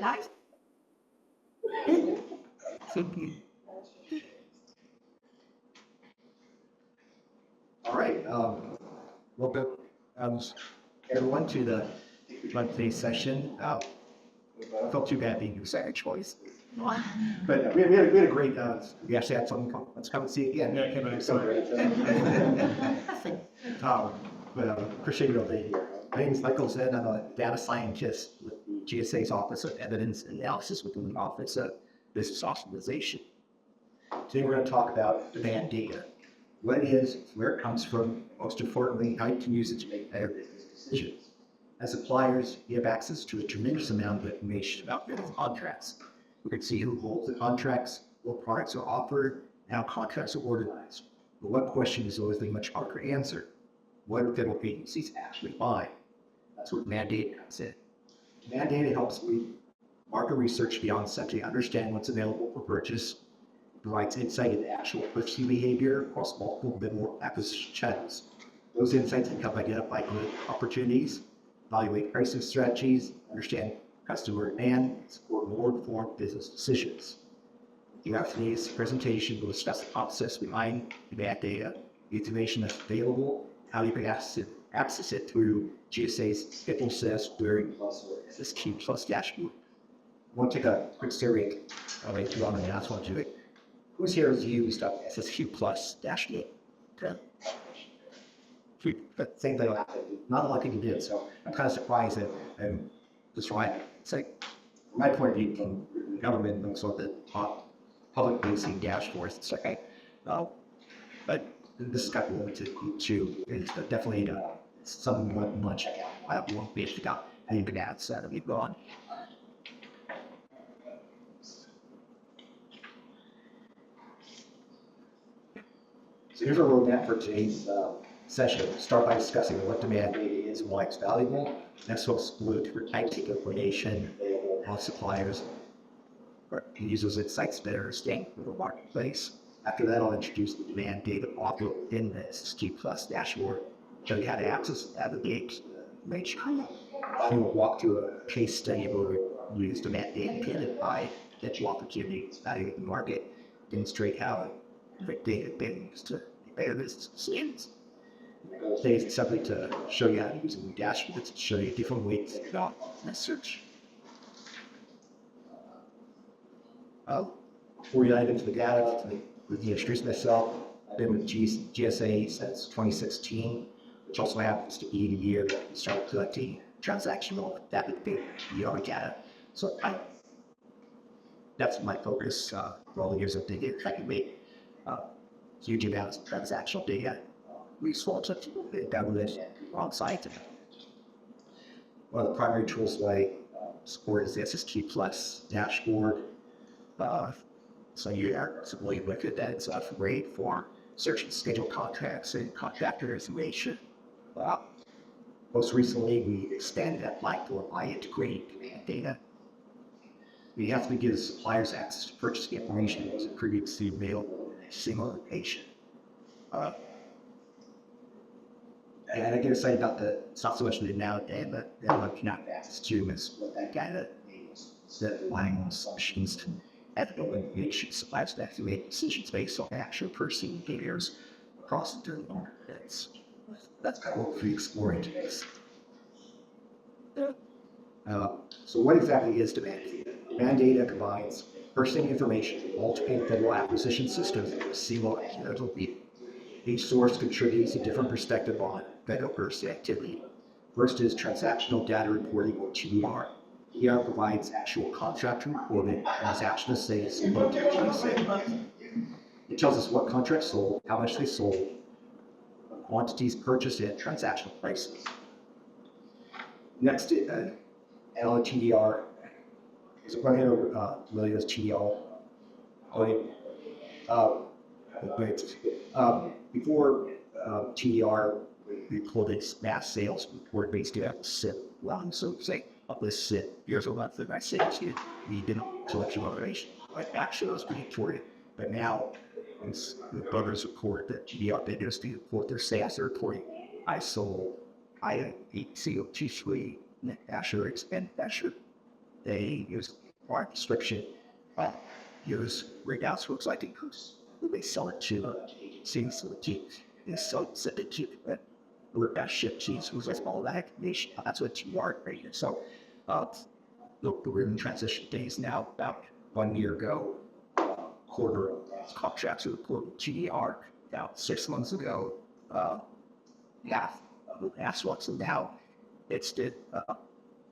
Nice. All right. Welcome, everyone, to the monthly session. I felt too bad being your second choice. But we had a great, we actually had some, let's come and see it again. Yeah, came out so great. But appreciate you all being here. My name is Michael Zinn. I'm a data scientist with the GSA's Office of Evidence Analysis within the Office of Business Optimization. Today we're going to talk about demand data. What it is, where it comes from, most importantly, how you can use it to make better business decisions. As suppliers, you have access to a tremendous amount of information about your contracts. You can see who holds the contracts, what products are offered, and how contracts are organized. But one question is always the much harder to answer. What do federal agencies actually buy? That's where demand data comes in. Demand data helps market research beyond simply understand what's available for purchase. It provides insight into actual purchasing behavior across multiple middle acquisition channels. Those insights can help identify good opportunities, evaluate pricing strategies, understand customer demand, and support more informed business decisions. Throughout today's presentation, we'll discuss the process behind demand data, the information that's available, how you can access it through GSA's FSS Query Plus or SSQ Plus dashboard. I want to take a quick survey if you want to ask one to it. Who's here has used SSQ Plus dashboard? Okay. But same thing, not a lot of people did, so I'm kind of surprised that I'm just right. It's like, from my point of view, from government and sort of the public facing dashboards, it's okay. But this is kind of limited to, it's definitely something we want to check out. I won't be able to get any big ads that we've gone. So here's our roadmap for today's session. Start by discussing what demand data is and why it's valuable. Next, we'll explore different types of information available on suppliers or use those insights to better understand the marketplace. After that, I'll introduce the demand data module in the SSQ Plus dashboard, show you how to access and navigate information. Then we'll walk through a case study where we use demand data to identify potential opportunities, evaluate the market, demonstrate how different data being used to make better business decisions. Today is simply to show you how to use a new dashboard to show you different ways to go in search. Before we dive into the data, let me introduce myself. I've been with GSA since 2016, which also happens to be the year that we started collecting transactional data. So that's my focus for all the years I've been here. I can make huge amounts of transactional data. We saw such a download on site. One of the primary tools that I support is the SSQ Plus dashboard. So you are simply look at that. It's great for search and schedule contracts and contractor information. Most recently, we expanded that platform by integrating demand data. We have to give the suppliers access to purchasing information that was previously available in a single location. And I get excited about it's not so much the now data, but what you have access to is what that data enables, that line assumptions and ethical information suppliers that have to make decisions based on actual purchasing behaviors across the different markets. That's kind of what we're exploring today. So what exactly is demand data? Demand data combines purchasing information from multiple federal acquisition systems in a single analytical view. Each source contributes a different perspective on federal purchasing activity. First is transactional data reporting, or TDR. TDR provides actual contract reporting and transaction status of the GSA. It tells us what contracts sold, how much they sold, quantities purchased, and transactional prices. Next, TDR. So go ahead and really use TDR. Before TDR, we called it mass sales report based on SIP. Well, so say up this SIP, here's a month of my sales. We didn't collect your motivation. But actually, it was pretty important. But now, it's the brothers report that TDR business to report their sales reporting. I sold, I ate CO2 free, Asher expend Asher. they use more restriction, use Breakouts looks like they sell it to agencies, so they send it to that ship cheese who's like all that information. That's what you are right here. So look, we're in transition days now. About 1 year ago, quarter contracts with GDR. About 6 months ago, last months, and now it's the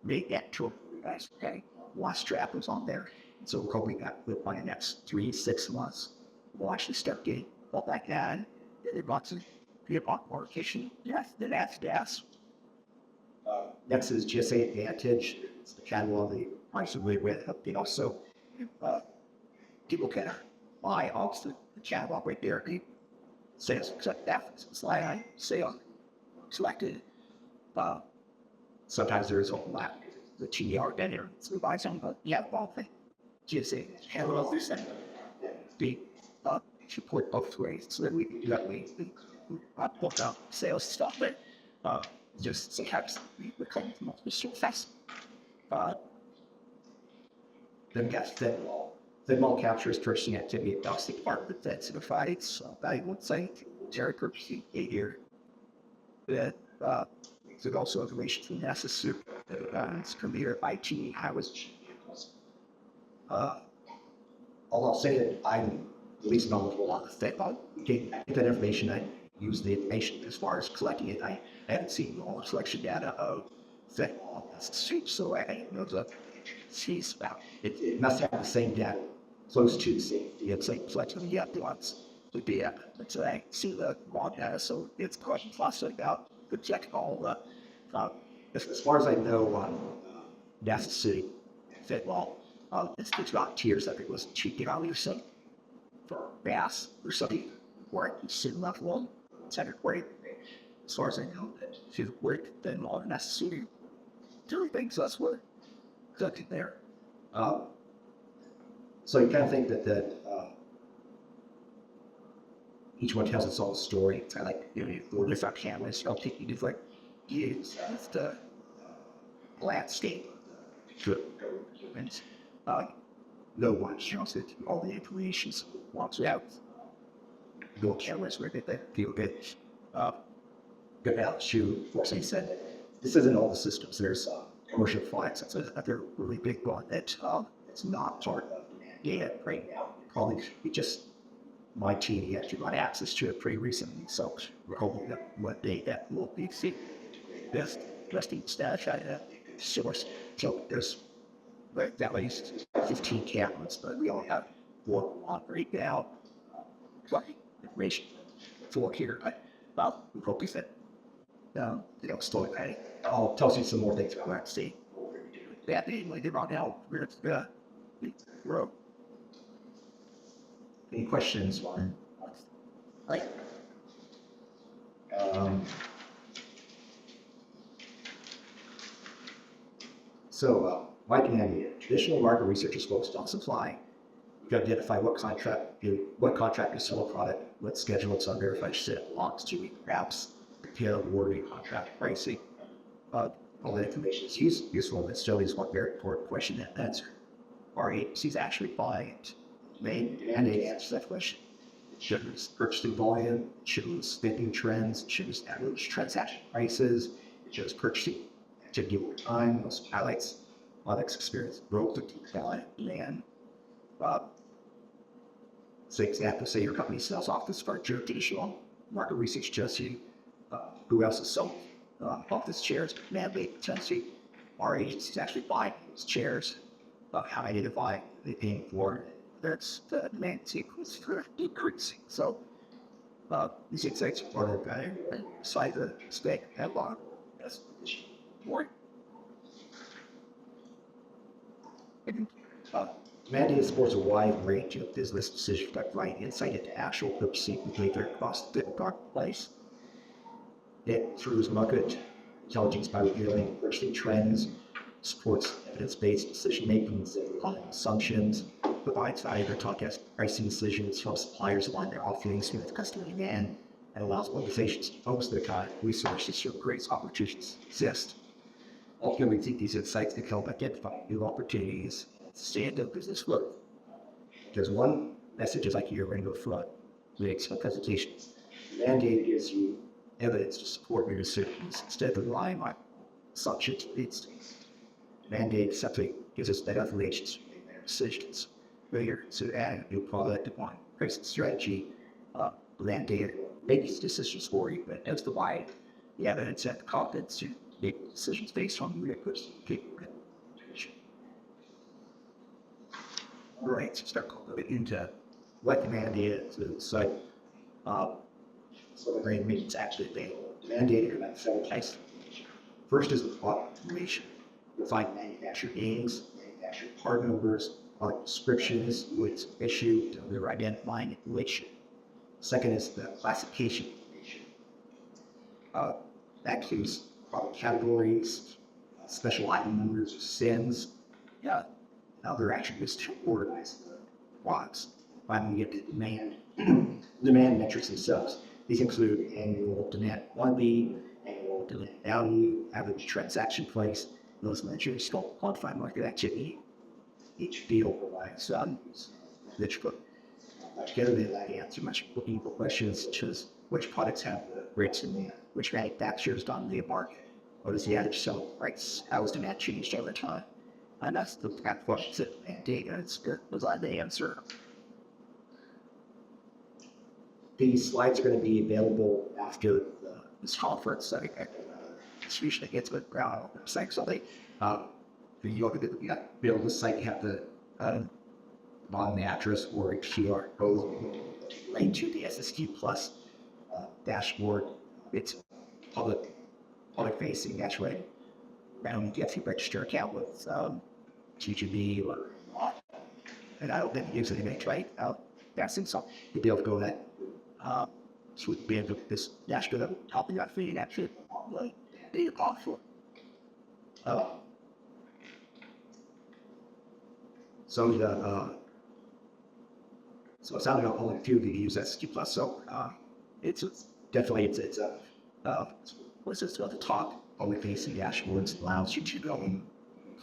make that to guys. Okay, last draft was on there, so we're hoping that by the next 3-6 months, we'll actually start getting all that ad. It wants to be about more efficient. Yes, then that's gas. Next is GSA Advantage. It's the catalog the price of with. They also people can buy off the catalog right there. They says except that slide I say on selected. Sometimes there is overlap. The TDR vendor, so we buy some, but yeah, all the GSA catalog this and the support both ways, so that we do that way. Book out sales stuff, but just sometimes we become more fast. Then guess that mall captures purchasing activity across the department that certifies valuable site, Jared purchasing behavior. That there's also information from NASA Super, it's computer IT. I'll say that I'm at least knowledgeable on the thing. I'll get that information. I use the information as far as collecting it. I haven't seen all the selection data of that suit, so I know the she's about it must have the same data close to the same selection. Yeah, once would be so I see the raw data, so it's quite possible about the check all the as far as I know NASA City said it's got tiers that it was cheating out or something for gas or something where you sit left one center where as far as I know that she's worked then all NASA City doing things that's what stuck in there. So you kind of think that each one tells its own story. It's kind of like, you lift up cameras, I'll take you to like, it's the landscape. And no one shows it. All the information walks out. No cameras where they feel good. Good balance shoe. Of course, he said, this isn't all the systems. There's commercial flights. That's another really big one that it's not part of data right now. Probably just my team actually got access to it pretty recently, so we're hoping that one day that will be seen. Best resting stash I have source. So there's like at least 15 cameras, but we only have one on right now. Information for here. Well, we hope we said story ready. I'll tell you some more things about that. See that anyway, they're on now. We're any questions on like Mike and Andy, traditional market research is focused on supply. You identify what contract is sell a product, what schedule it's on, verify shit, logs, 2 week wraps, compare wording, contract pricing. All that information is useful, but still is one very important question to answer. Are agencies actually buying it? And they answer that question. It shows purchasing volume, it shows spending trends, it shows average transaction prices, it shows purchasing activity over time, those highlights products experience growth of demand. So example, say your company sells office furniture, traditional market research tells you who else is selling office chairs, mandate tendency. Our agencies actually buy those chairs, how I identify they paying for it. That's the demand sequence for decreasing. So these insights are part of better beside the spec headline. That's more. Mandate supports a wide range of business decisions that provide insight into actual purchasing behavior across the marketplace. It improves market intelligence by revealing purchasing trends, supports evidence-based decision-making on assumptions, provides value to contest pricing decisions, helps suppliers align their offerings with customer demand, and allows organizations to focus their time resources to show great opportunities exist. Ultimately, we think these insights can help identify new opportunities, stand up business growth. There's one message as I hear right up front. We expect presentations. Mandate gives you evidence to support your decisions instead of relying on assumptions and instincts. Mandate simply gives us that information to make better decisions. Failure to add a new product upon pricing strategy, mandate make these decisions for you, but as to why the evidence and confidence to make decisions based on your inputs capability. Right, so start going into what the mandate is. So, brain means actually available. Mandated about several types. First is the product information. You'll find manufacturer names, manufacturer part numbers, product descriptions, what's issued, they're identifying information. Second is the classification information. That includes product categories, special item numbers, SINs, yeah, other attributes to organize the products. Finally, we get to demand metrics themselves. These include annual demand quantity, annual demand value, average transaction price. Those measures help quantify market activity. Each deal provides which together they answer much looking for questions such as which products have the greatest demand, which manufacturers dominate the market, what is the average selling price, how is demand changed over time. And that's the kind of questions that data is designed to answer. These slides are going to be available after this conference. I think it's usually gets with website. So they, you'll be able to site have the bottom address or a QR code link to the SSQ Plus dashboard. It's public facing actually. You have to register account with TGB or and I don't think it uses anything, right? That's in some you'll be able to go that so we'd be able to this dashboard that helping that feed actually be possible. So it sounded like only a few that use SQ Plus. So it's definitely it's what's this at the top? Only facing dashboards allows you to go and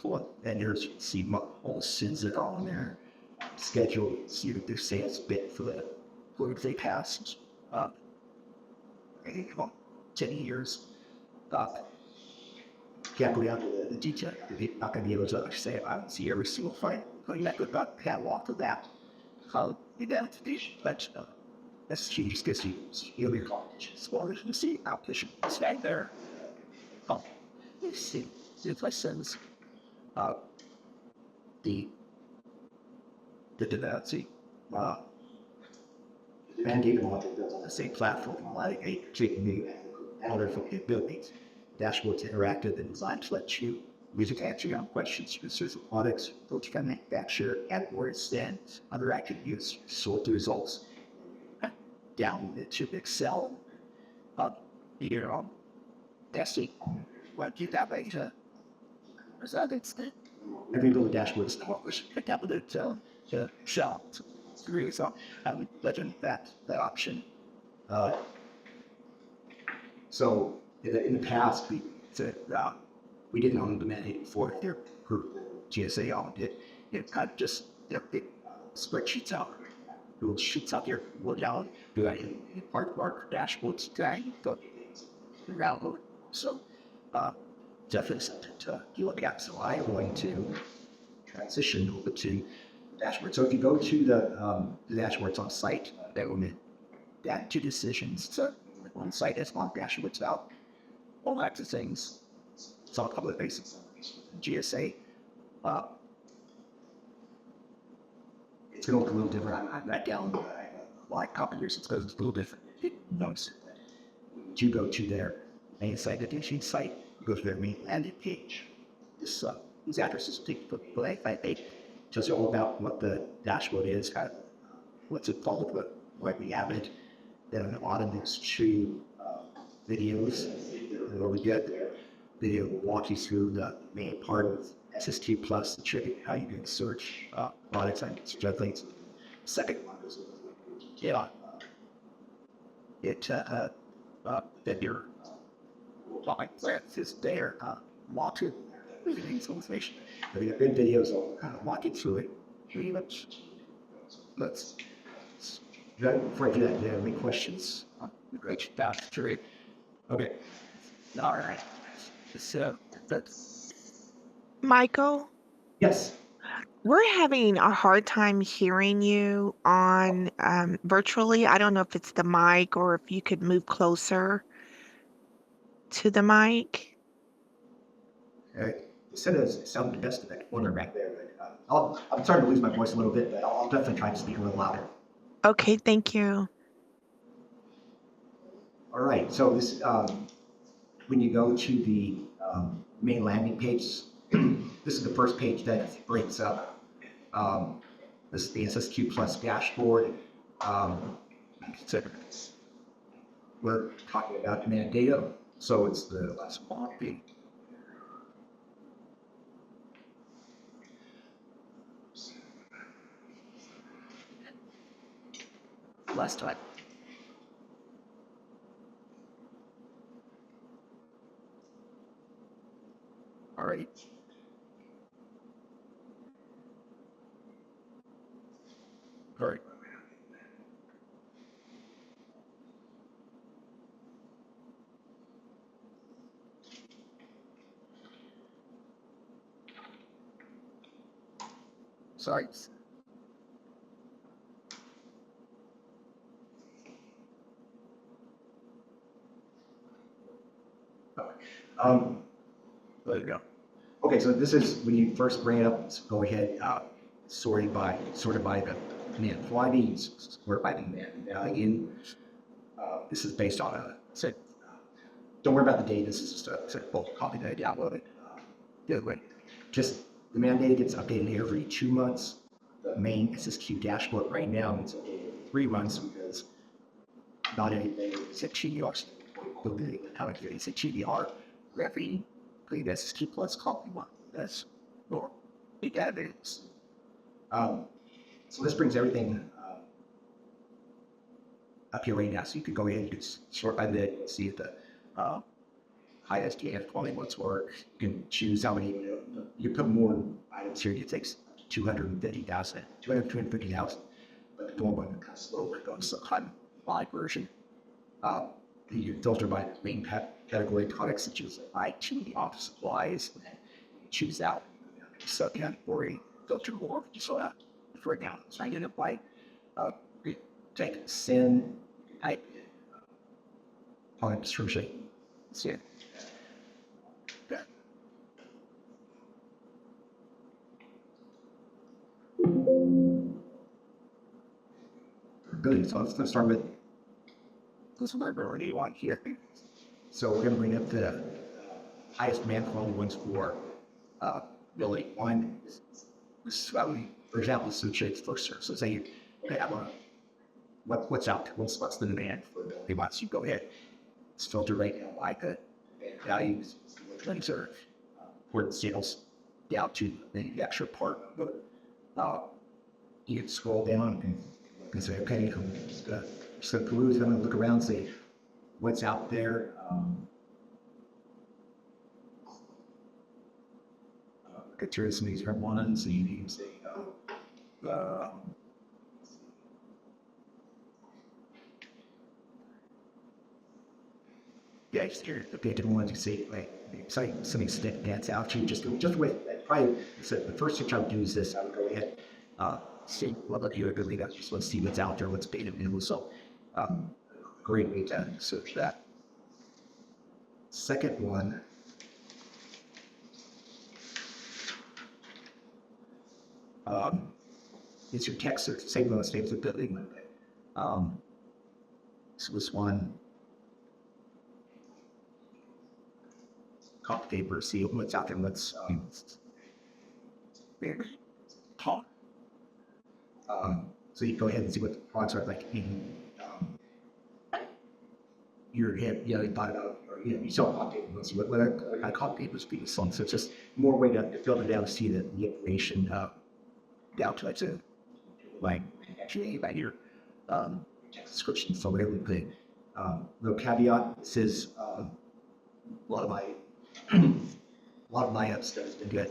pull and you see all the sins that are on there. Schedule, see what their sales bit for the quarter they passed. I think about 10 years. Can't go down to the detail. You're not going to be able to say I don't see every single fight. Going back about catalog of that. Identification, but that's just because you your college. As well as you see outpatient stay there. You see, if I send the dependency, mandate module built on the same platform, allowing a new analytical capabilities. Dashboards interactive and designed to let you use answer on questions from certain products, both from manufacturer and or extend other attributes, sort the results down into Excel. Testing what you have a results. Every little dashboard is picked up with it to shell. Really so legend that option. So in the past we said we didn't own the mandate before their group GSA owned it. It kind of just it spreadsheets out. Little sheets out here, we'll down, do that in part of our dashboards today, go download. So definitely something to look at. So I am going to transition over to dashboard. So if you go to the dashboards on site, that will add two decisions. So on site is on dashboards out all types of things. It's on a couple of basics. GSA. It's going to look a little different. I'm not down like a couple years because it's a little different. Notice you go to their main site, the teaching site, you go to their main landing page. These addresses take the blank. They tells you all about what the dashboard is, what's it called, what we have it. Then a lot of these two videos where we get there. Video walk you through the main part of SST Plus, the trick, how you can search products and such things. Second one is that your buying plans is there. walk through everything's information. We got good videos on kind of walking through it. Pretty much. Let's before I do that, do you have any questions? Great, that's true. Okay. All right. So that's Michael, yes. we're having a hard time hearing you on virtually. I don't know if it's the mic or if you could move closer to the mic. Instead of sounding best in that corner back there, but I'm starting to lose my voice a little bit, but I'll definitely try to speak a little louder. Okay, thank you. All right. So this, when you go to the main landing page, this is the first page that breaks up. This is the SSQ Plus dashboard. So we're talking about demand data, so it's the last one. Last time. All right. All right. Sorry. There you go. Okay, so this is when you first bring it up. Go ahead, sorted by the demand quantities, sort by the demand value. This is based on a set. Don't worry about the date. This is just a set bulk copy that I downloaded. The other way, just demand data gets updated every 2 months. The main SSQ dashboard right now is 3 months because not everything is at GDR. How it is at GDR. Every SSQ plus copy one. That's or big evidence. So this brings everything up here right now. So you can go ahead and just sort by the see if the highest DF quality ones work. You can choose how many. You put more items here. It takes 250,000. But the one kind of slower goes to the high version. You filter by the main category products, such as IT, office supplies, and then choose out subcategory, filter more. So for now, so I end up by take SIN, type product description, SIN. Okay. Good. So let's start with this one. What do you want here? So we're going to bring up the highest demand quality ones for really one. For example, associates first serve. So say you have what's out, what's the demand for the months. You go ahead, it's filter right now by the values, serve for the sales down to the manufacturer part. But you can scroll down and say, okay, I'm just gonna peruse, I'm gonna look around, see what's out there. Get through some of these different ones, so you can say, yeah, just here, okay, different ones you see, like, something stands out to you, just with, probably, so the first thing I would do is this, I would go ahead, see what you really got, just let's see what's out there, what's beta available, so, great way to search that. Second one, is your text search, same with names of building. So this one, copy paper, see what's out there, let's talk. So you go ahead and see what the products are like in your head, you thought about, or you saw copy paper, let's see what kind of copy paper is being sold. So it's just more way to build it down to see the information down to like actually about your description. So whatever we put, little caveat, this is a lot of my a lot of my stuff has been good.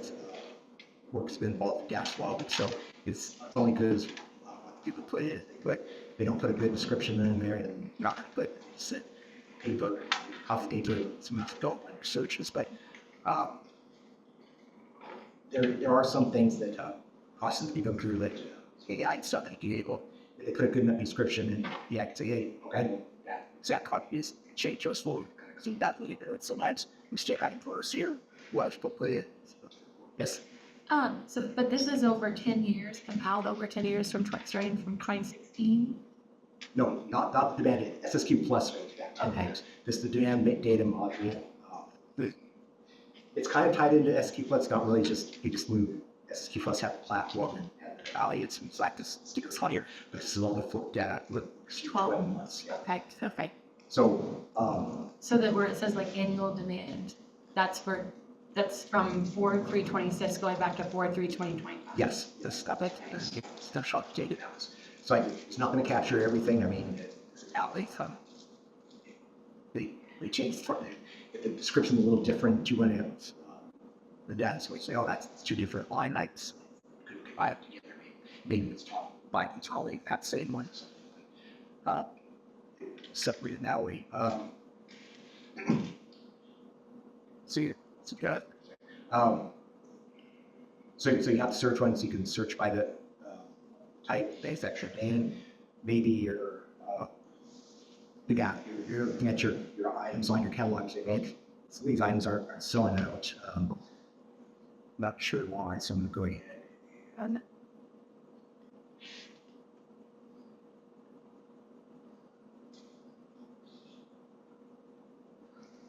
Work's been involved in gas log, so it's only because people put it, but they don't put a good description in there and not put people off data some weeks ago under searches, but there are some things that possibly go through like AI stuff that you able they put a good enough description and you have to say, hey, okay, exact copy is change those for so that really good. Sometimes we stay out for us here. What put it. Yes. But this is over 10 years, compiled over 10 years starting from 2016. No, not the demand data. SSQ plus. Okay. This is the demand data module. It's kind of tied into SSQ plus. It's not really just you just move SSQ plus have a platform and Valley. It's like this. It's on here. But this is all the full data with 12 months. Okay. So So that where it says like annual demand, that's from 4/3/26 going back to 4/3/2025. yes, this stuff it snapshot data. So it's not going to capture everything. I mean, Valley. They changed for the description a little different. You want to the data, so we say, oh, that's two different line items. Maybe it's by controlling that same one. Separated that way. So you got so you have to search ones. You can search by the type, base section, and maybe you're looking at your items on your catalog. And some of these items are selling out. Not sure why, so I'm going to go ahead.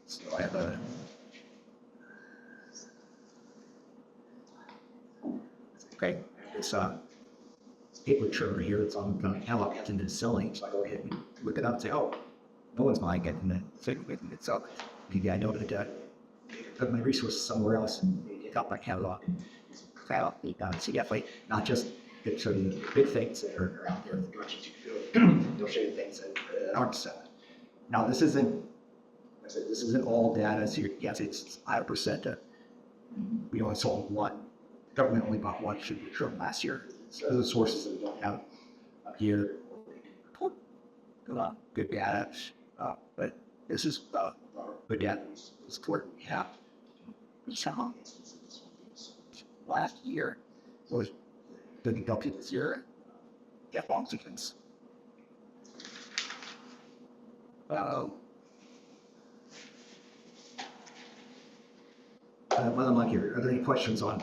So I have a okay. This paper trimmer here. It's on catalog into selling. So I go ahead and look it up and say, oh, no one's buying it, and then it's up. Maybe I know that put my resources somewhere else and pick up my catalog. So definitely not just show you the big things that are out there. They'll show you things that aren't so. Now this isn't all data. So yes, it's 5%. We only sold one. Government only bought one from last year. So the sources that we don't have up here. Good data. But this is good data. It's what we have. So last year was the deducted this year. Yeah, long sequence. While I'm on here, are there any questions on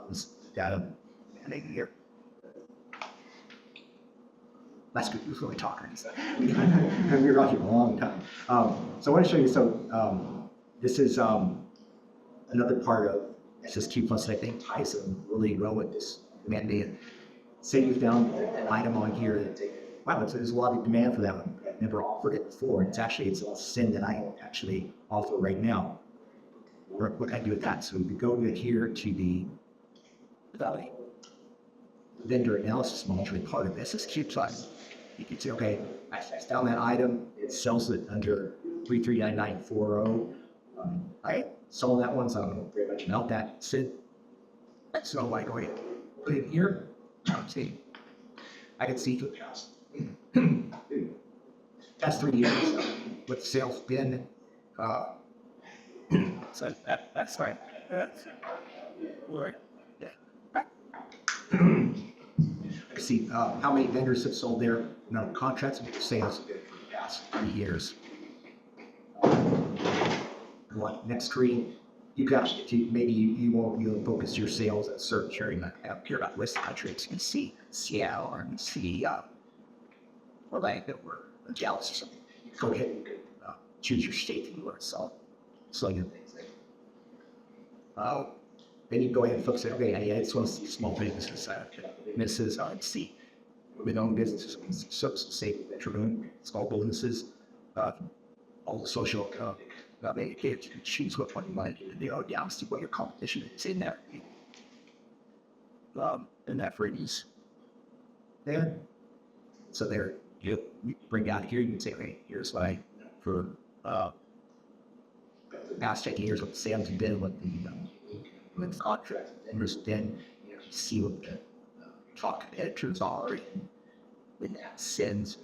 this data here? That's good. Who's really talking? And we were on here a long time. So I want to show you. So this is another part of SSQ plus that I think ties in really well with this demand data. Say you found an item on here that wow, there's a lot of demand for that one. I've never offered it before. It's a sin that I actually offer right now. What can I do with that? So we go here to the vendor analysis module part of SSQ plus. You can say, okay, I found that item. It sells it under 339940. Right? Sold that one, so I'm going to pretty much melt that. So I go ahead, put it here. See, I can see that's 3 years with sales been. So that's fine. Right. Yeah. I see how many vendors have sold their contracts and sales for the past 3 years. What next screen? You got to maybe you'll focus your sales and search area up here about list metrics. You can see Seattle and see Orlando or Dallas or something. Go ahead and choose your state that you want to sell. Selling things there. Then you go ahead and focus it. Okay, I just want to see small businesses. Businesses see women-owned businesses, so say small businesses, all the social. They choose what one you want to do. Yeah, see what your competition is in there. In that phrase. There. So there, you bring out here. You can say, okay, here's why for the past 10 years what the sales have been, what the with contract, understand, see what the talk editors are, and that sends,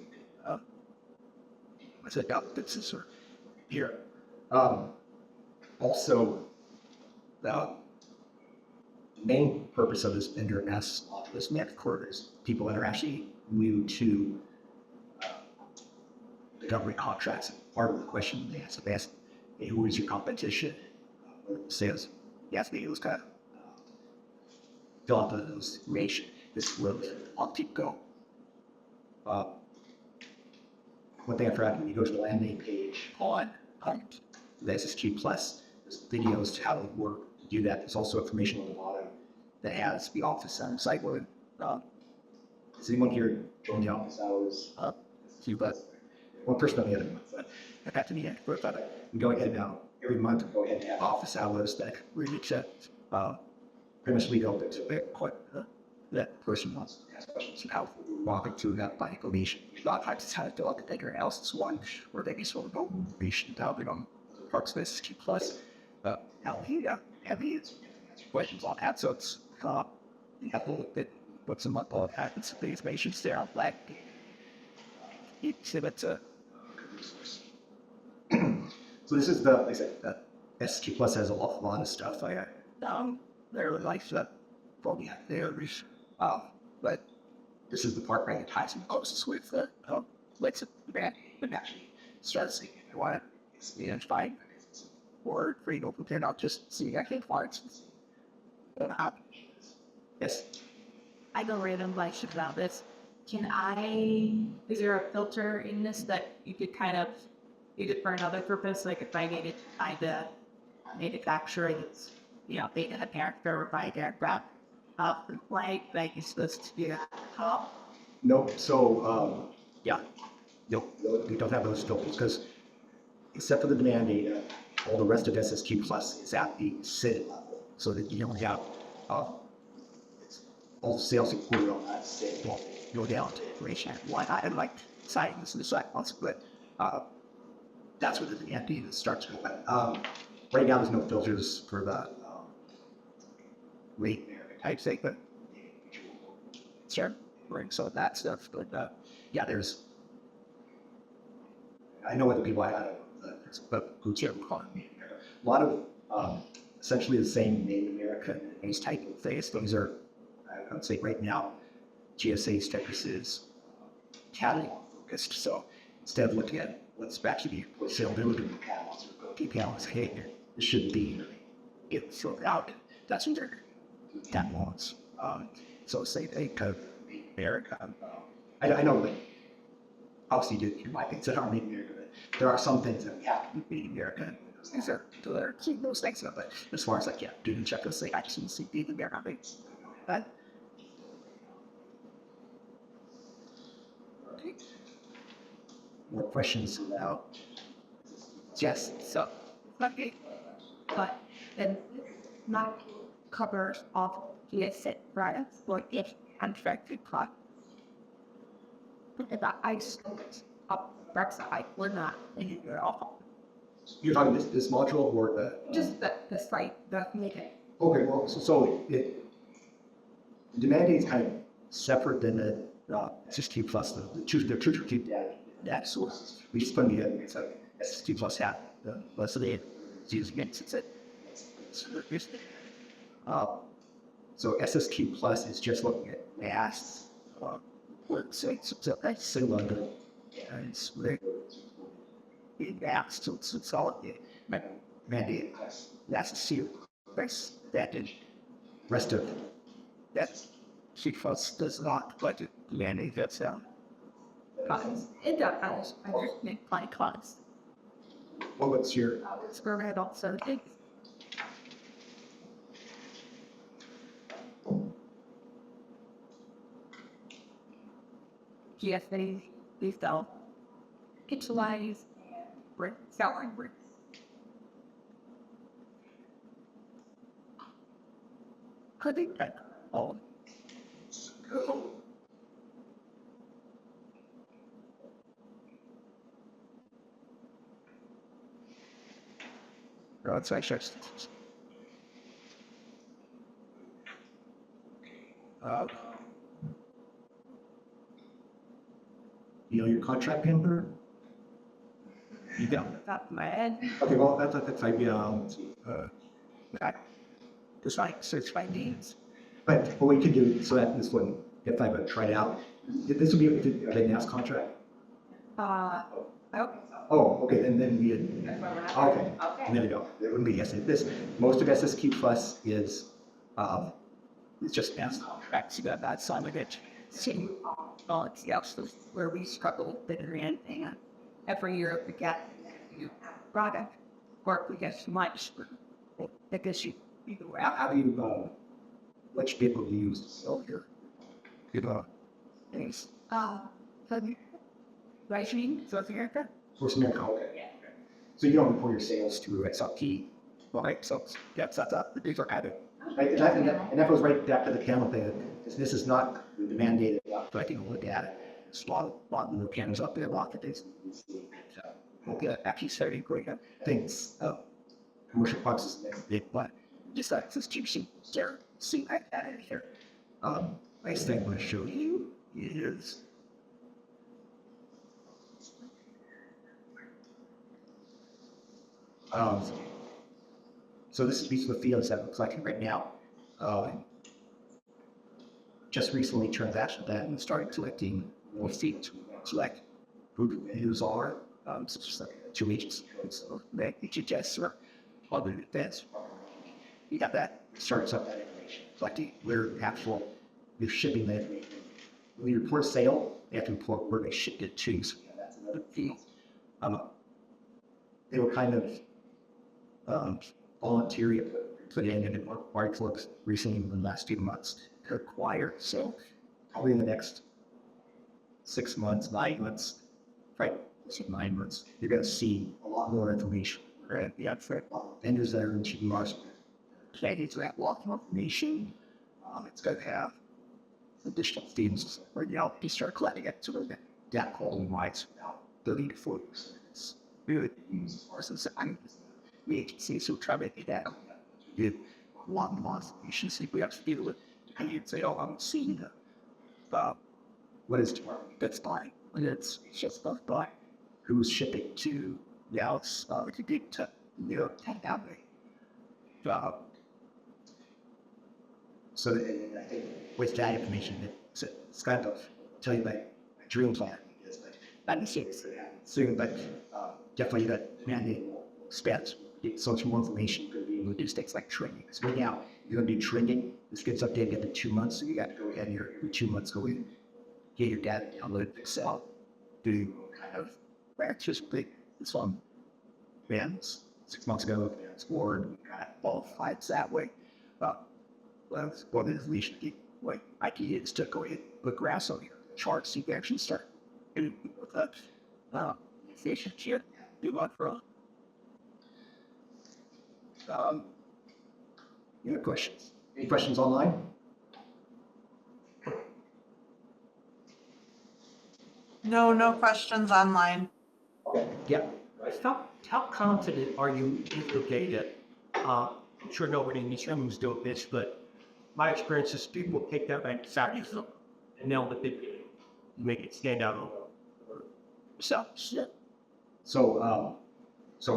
I said, no, this is here. Also, the main purpose of this vendor S this next quarter is people that are actually new to the government contracts. Part of the question they ask, hey, who is your competition? Says, yes, they was kind of fill out those information. This will on people go. One thing I forgot, when you go to the landing page on the SSQ Plus, there's videos to how to work to do that. There's also information on the bottom that has the office site. Is anyone here join the office hours? But one person on the other one. But I got to the end. But I'm going ahead now. Every month, go ahead and have office hours that really accept. Pretty much lead open to it. Quite that person wants to ask questions and how walking through that by information. A lot of times it's how to fill out the data analysis one, where they can sort of go information about it on parts of SSQ Plus. How he questions on that. So it's you have to look at what's a month all that. It's the information's there. Like it's a resource. So this is like I said, SSQ Plus has a lot of stuff. I really like that. Probably there is, but this is the part where it ties in closest with let's but actually stressing what is fine or free to they're not just seeing actually parts. Yes. I go random questions about this. Is there a filter in this that you could kind of use it for another purpose? Like if I needed the manufacturing, they had a character by aircraft, like it's supposed to be a top. Nope. So, yeah. Nope. We don't have those filters because except for the demand data, all the rest of SSQ Plus is at the SID level. So that you don't have all the sales included on that SID will go down to information. Why I like citing this in the side once, but that's where the demand data starts with. Right now, there's no filters for the rate type thing, but sure, bring some of that stuff. But yeah, there's. I know other people but who's here calling me. A lot of essentially the same Native American these type of things. Things are, I would say, right now, GSA's focus is catalog focused. So instead of looking at what's actually what sale doing in the catalogs or PPLs, hey, it should be it filled out. That's what they're catalogs. So say they kind of America. I know that obviously you might think that aren't Native American, but there are some things that we have to be American. Those things are keep those things up. But as far as like doing checklists, say I just see Native American things. But okay. More questions about yes. So Okay, but then not covers all GSA products or if contracted cost. If I start up website, we're not in it at all. you're talking this module or the Just the site, the meeting. okay. Well, so the demand is kind of separate than the SST plus the true data sources. We just put the so SST plus hat the rest of the use against it. So SSQ plus is just looking at mass. So that's similar to it's mass. So it's all mandate. That's the seal. That is rest of that C plus does not, but it mandate that's out. It does. I just make my class. Well, what's your Square head also. GSA, they sell kitchen brick, selling bricks. could it get all? It's actually You know your contract number? You don't. Top of my head. Okay, well, that's maybe, I just like search by names. but what we could do, so that this wouldn't, if I would try it out, this would be a NAS contract. Oh, Oh, okay, then we, that's where we're at. okay, Okay. there we go. It wouldn't be SS. This, most of SSQ Plus is, it's just NAS contracts. You got that side of it. See, well, it's the opposite where we struggle with it and every year we get new product or we get so much because you How do you, which people do you use? Oh, here. Good, things. Writing, South America. North America, okay. So you don't report your sales to XRP, right? So that's these are added. Right, and that goes right back to the camel thing. This is not mandated, but I can look at it. There's a lot of new cameras up there, a lot of things. So we'll get actually starting great things. Commercial boxes, but just like this cheap sheet there. See, I added here. Nice thing I'm going to show you is. So this is these are the fields that I'm collecting right now. Just recently transacted that and started collecting more feeds. Select who those are. Such as like 2 agents. So that HHS or other events. You got that. Starts up that information. Collecting where actual you're shipping that. When you report sale, they have to report where they shipped it to. So that's another field. They were kind of voluntary put in and it required folks recently in the last few months to acquire. So probably in the next 6 months, 9 months, right? 9 months, you're going to see a lot more information. Right? Yeah, for vendors that are in shipping markets, it's that lot of information. It's going to have additional feeds where you know you start collecting it so that quality wise about 30 to 40%. It's really versus the agencies who try to make that give a lot more information. See, we have to deal with and you'd say, oh, I'm seeing what is that's buying, and it's just stuff by who's shipping to the house to get to take out the so I think with that information, it's kind of tell you like drill plan is like 96 soon, but definitely that mandate spends so much more information to do things like training. So right now you're gonna do training. This gets updated every 2 months, so you got to go ahead and your 2 months go in, get your data downloaded Excel, do kind of just big some bands 6 months ago, scored qualified that way. Well, the information like idea is to go ahead and put graphs on your charts so you can actually start with that efficiency do what for you have questions? Any questions online? No, no questions online. Okay. Yeah. How confident are you in the data? I'm sure nobody in these rooms doing this, but my experience is people take that manufacturer and they'll make it stand out. So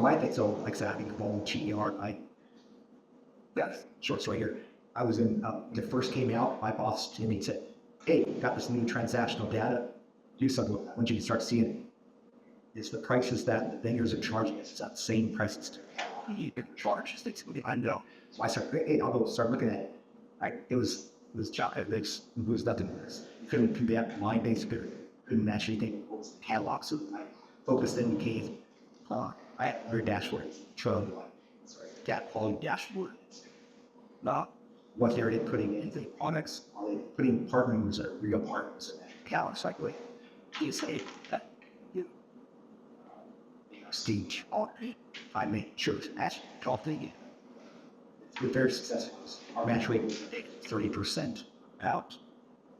my thing, so like I said, I think of GER, short story here. I was in, when it first came out, my boss to me said, hey, got this new transactional data, do something with it. Once you can start seeing it, is the prices that the vendors are charging, it's that same prices you can charge. I know. So I started, hey, I'll go start looking at it. It was nothing. Couldn't convey line based period. Couldn't match anything. Catalog. So I focused in the case. I had your dashboard. That quality dashboard. What they're putting in the products, are they putting partners at real partners? Cycling. You say that you stage I made sure to ask talking. With very successful. Our match rate was 30% out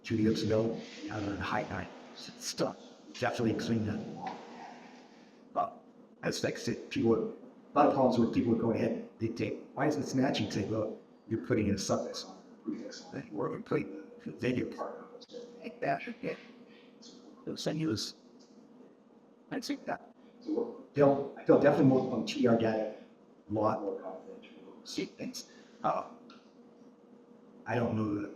2 years ago, out of the high 9. Stuff definitely cleaned up. But as like I said, a lot of problems with people go ahead, they take, why is this matching? Say, well, you're putting in a suffix. We're putting video partner like that. Yeah. They'll send you this. I think that they'll definitely work on TR data a lot more confidential. See things. I don't know that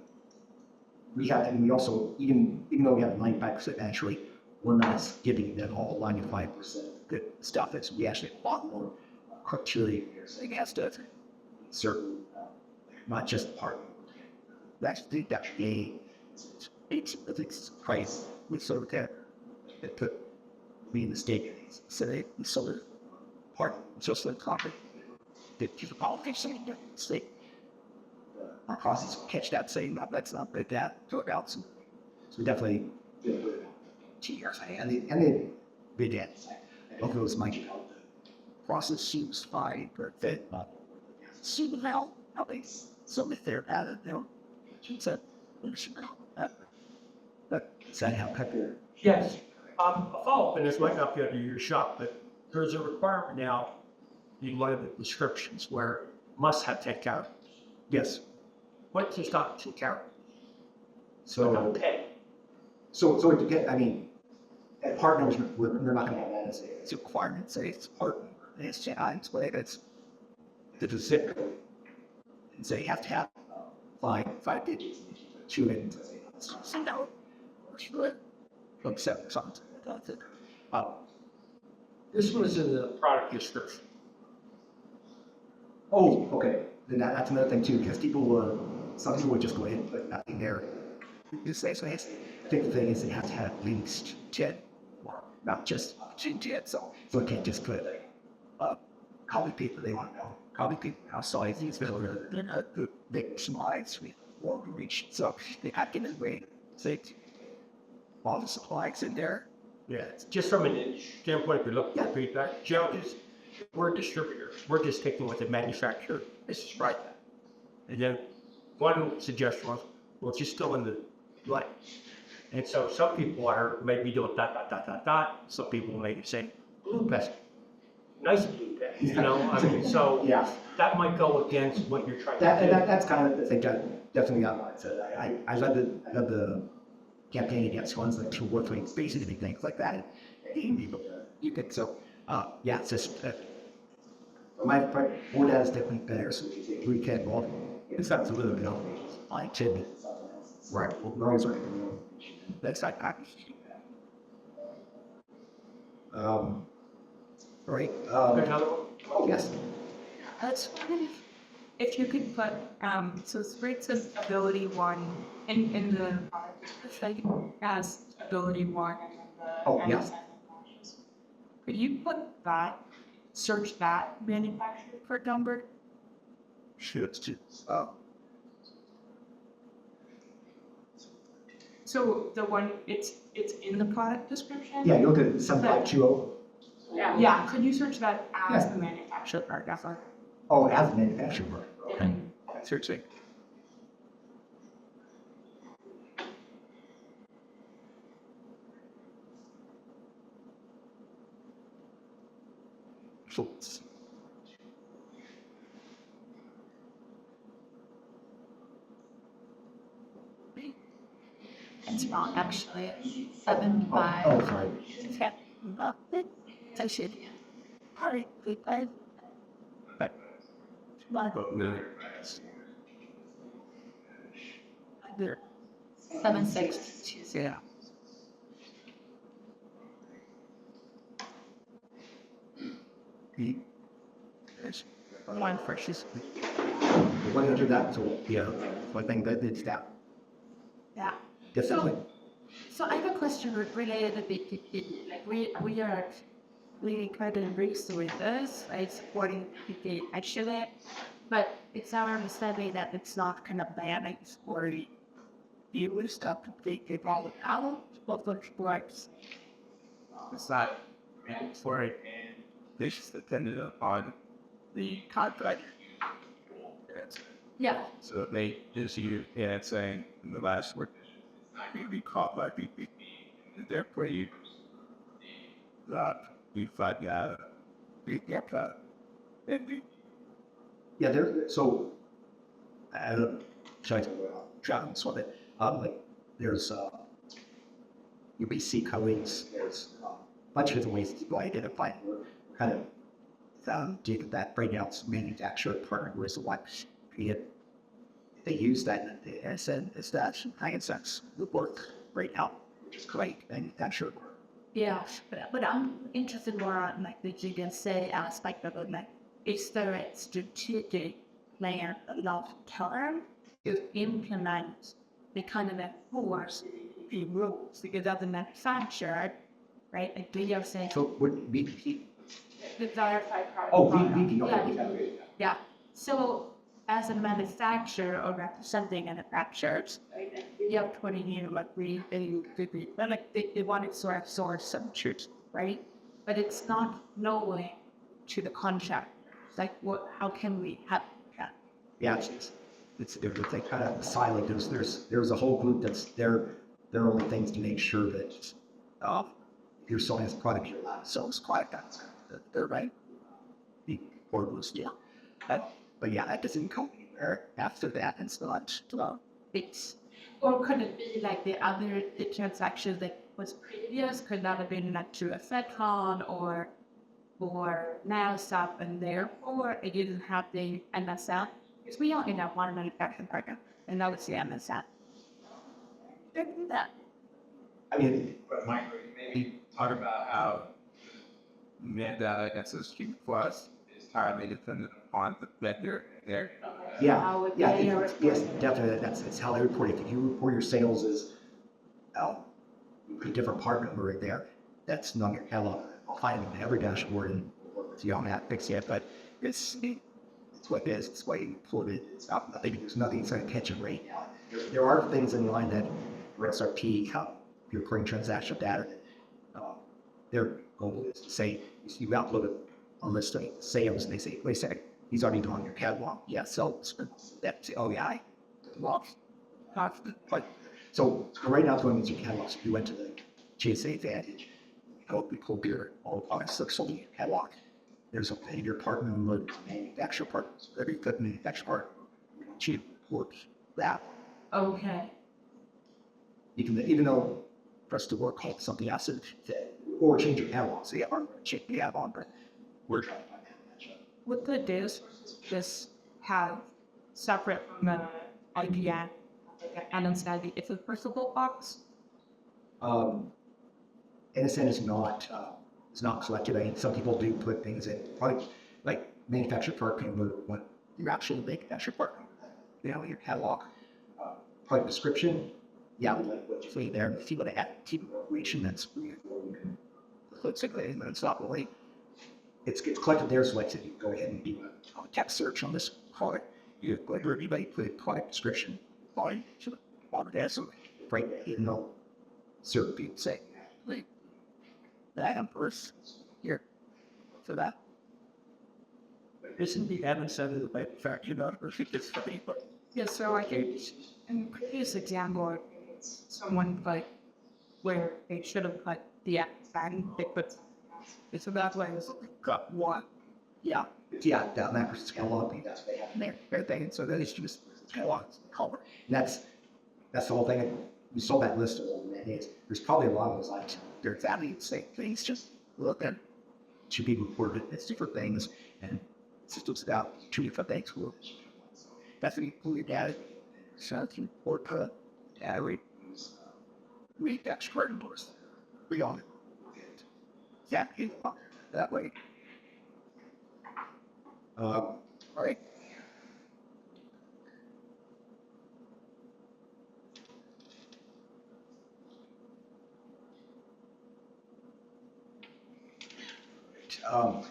we have, and we also, even though we have 95% actually, we're not giving them all 95% good stuff. It's we actually have a lot more criteria against it. Certain, not just part. That's the it's crazy. We sort of have it put me in the state. So they sort of part just like copy. Did keep the politics in the state. Our causes catch that saying that that's not good that to it out. So definitely 2 years and they did. Both of those might process seems fine, but then see how they so if they're at it, you know, it's a is that how Pepper? Yes. A follow-up, and this might not be under your shop, but there's a requirement now in one of the descriptions where must have takeout. Yes. What does not takeout? So pay. so to get, I mean, at partners, they're not going to have that as a requirement. Say it's partner, it's it's whatever. It's the zip code. And so you have to have five digits to it. Send out. From 7 something. That's it. This was in the product description. Oh, okay. Then that's another thing too, because some people would just go ahead and put nothing there. You say so. I think the thing is they have to have links to it, not just to it. So it can't just put how many people they want to know, how many people, how size these people are. They're not big slides we won't reach. So they have to integrate. Say all the supplies in there. Yeah, just from a standpoint, if you look at feedback, Joe is, we're a distributor. We're just taking what the manufacturer. This is right. And then one suggestion was, well, it's just still in the light. And so some people are maybe doing ... Some people may be saying, blue pest. Nice blue pest. You know, I mean, so Yeah. that might go against what you're trying to do. That's kind of the thing that definitely got mine. So I led the campaign against ones like two work rates, basically things like that. You could yeah, it's just my board has different bears. We can well, it's not a little bit of I should right. We're always right. That's not right. Another one? Oh yes. That's wondering if you could put so it's rates of ability 1 in the like as ability 1. Oh yes. Could you put that search that manufacturer for number? Sure. It's just, So the one it's in the product description. yeah, you look at 7520. Yeah. Could you search that as Yeah. the manufacturer? That's all. Oh, as a manufacturer. Okay. Searching. Schultz. It's not actually 75. Oh, sorry. I should. Probably 5. There. 76. Yeah. Yes. One precious. When you do that, so yeah, one thing that is that. Yeah. Definitely. So I have a question related to the like we are really kind of embraced with this, like supporting the actually, but it's our understanding that it's not kind of banning or you stuff to take it all out of the rights. It's not mandatory, and this is dependent upon the contract. Yeah. So they just you and saying in the last word, I may be caught by PPP. They're pretty we find out we get that. And we yeah, they're so I don't try to try and sort it. Like there's UBC codes. There's a bunch of different ways to identify kind of did that Breakout's manufacturer partner was what created. They use that as that high sense would work right now, which is great manufacturer. Yeah, but I'm interested more on like the GSA aspect of it. Like, is there a strategic plan long term to implement the kind of enforce the rules because of the manufacturer, right? Like we are saying So would be the verified oh product. VP Yeah. Yeah. So as a manufacturer or representing manufacturers, you have putting in like but like they want to sort of source some truth, right? But it's not knowing to the contract. Like what how can we have that? yeah it's like kind of silent. There's a whole group that's their only things to make sure that if you're selling this product you're allowed to sell this product. That's they're right. The orders, yeah. But yeah, that doesn't go anywhere after that. It's not. It's or could it be like the transaction that was previous could that have been like through a FedCon or now stop and therefore it didn't have the MSL because we only have one manufacturing partner and that was the MSL. Didn't do that. I mean, Maybe talk about how Meta SSQ Plus is highly dependent on the vendor there. yeah, How would yeah, they yes, definitely. It's how they report it. If you report your sales as you put a different part number in there, that's not your catalog. I'll find it in every dashboard and so you don't have to fix it. But it's what it is. It's why you report it. It's not nothing. There's nothing that's going to catch it right now. There are things in line that for SRP, how you're recording transactional data. Their goal is to say you upload a list of sales and they say, wait a second, he's already done your catalog. Yeah, so that's oh yeah, I lost. So right now, it's going into your catalog. So you went to the GSA Advantage, we pulled your all products that sold in your catalog. There's a your partner and manufacturer partners. Every good manufacturer partner, she reports that. Okay. Even though for us to work called something else or change your catalog. So yeah, or change the catalog, but we're trying to find that. Would the this have separate from the IPN and instead it's a principal box? NSN is not it's not collected. I mean, some people do put things in, probably like manufacturer part can what your actual manufacturer part, your catalog, product description. Yeah, we like what you see there. If you want to add keep information, that's basically, it's not really. It's collected there, so like I said, you go ahead and do a text search on this product. You go ahead and put product description, volume, product as right, even though certain people say, like, that empress here for that. Isn't the MSL the manufacturer? It's funny, but Yeah, so I gave in previous example, someone like where they should have put the and they put it's that way it's got one. Yeah, that macros catalog thing, that's what they have in there, everything. So that is just catalog color. And that's the whole thing. We saw that list of old days. There's probably a lot of those like there's that the same things. Just look at should be reported as different things and systems about two different things. That's what you pull your data. So you can report we expert endorse. We on it. Yeah, that way. Right.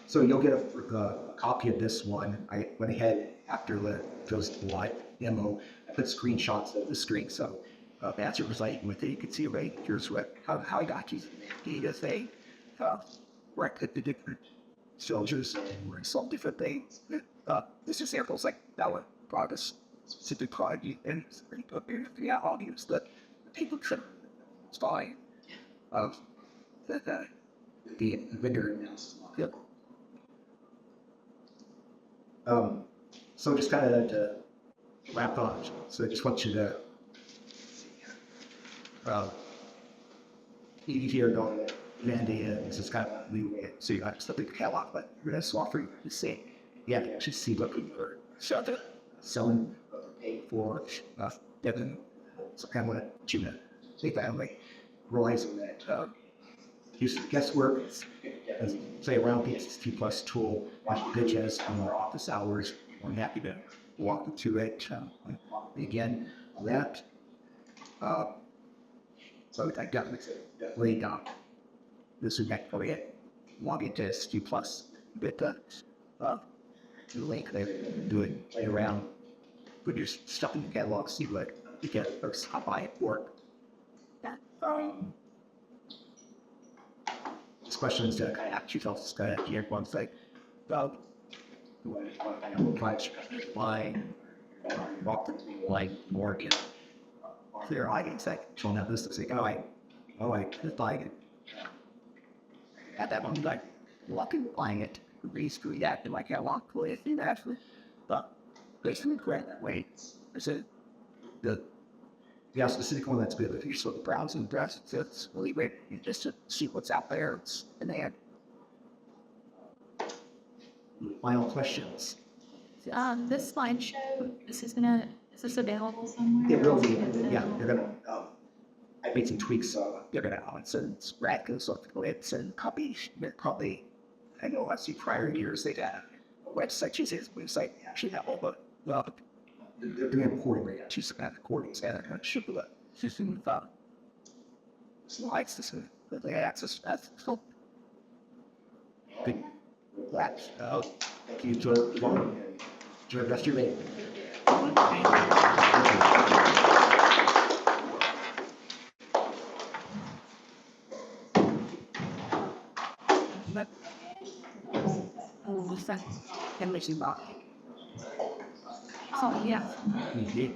So you'll get a copy of this one. I went ahead after those live demo. I put screenshots of the screen. So as you're residing with it, you can see right here's how I got these data thing. Where I put the different soldiers and where I saw different things. This is samples like that one brought us specific product and yeah, I'll use the people trip. It's fine. The vendor announced. Yep. So just kind of to wrap up. So I just want you to easier to land this is kind of new, so you got something to hell off, but that's offer you to say, yeah, just see what we were selling for Devin. So kind of what you know, think that way, realizing that use guesswork, as say around PTC plus tool, watch pitches on our office hours. We're happy to walk into it again on that. So I got laid down. This is actually it. Log into ST plus, but the link there, do it, play around, put your stuff in the catalog, see what you get, or stop by at work. That this question is to kind of ask yourself, just kind of here one thing. Why walk like Morgan? Clear audience, like, showing up this to say, I just like it. At that moment, like, looking, buying it, reacting like I walk with it, actually. But basically, great way. I said, the specific one that's good, if you're sort of browsing, it's really great just to see what's out there. And they had final questions. This slideshow, is this available somewhere? It will be, yeah, they're gonna, I made some tweaks, they're gonna, send rackers of clips and copies, probably, I know I see prior years, they'd have a website, she says, website, actually have all the, they're doing recording right now, she's got recordings, and they're gonna ship the system, slides, this, that they access, that's, so. Good, that's, thank you, enjoy the rest of your day. Can we see about? Oh, yeah. Yeah.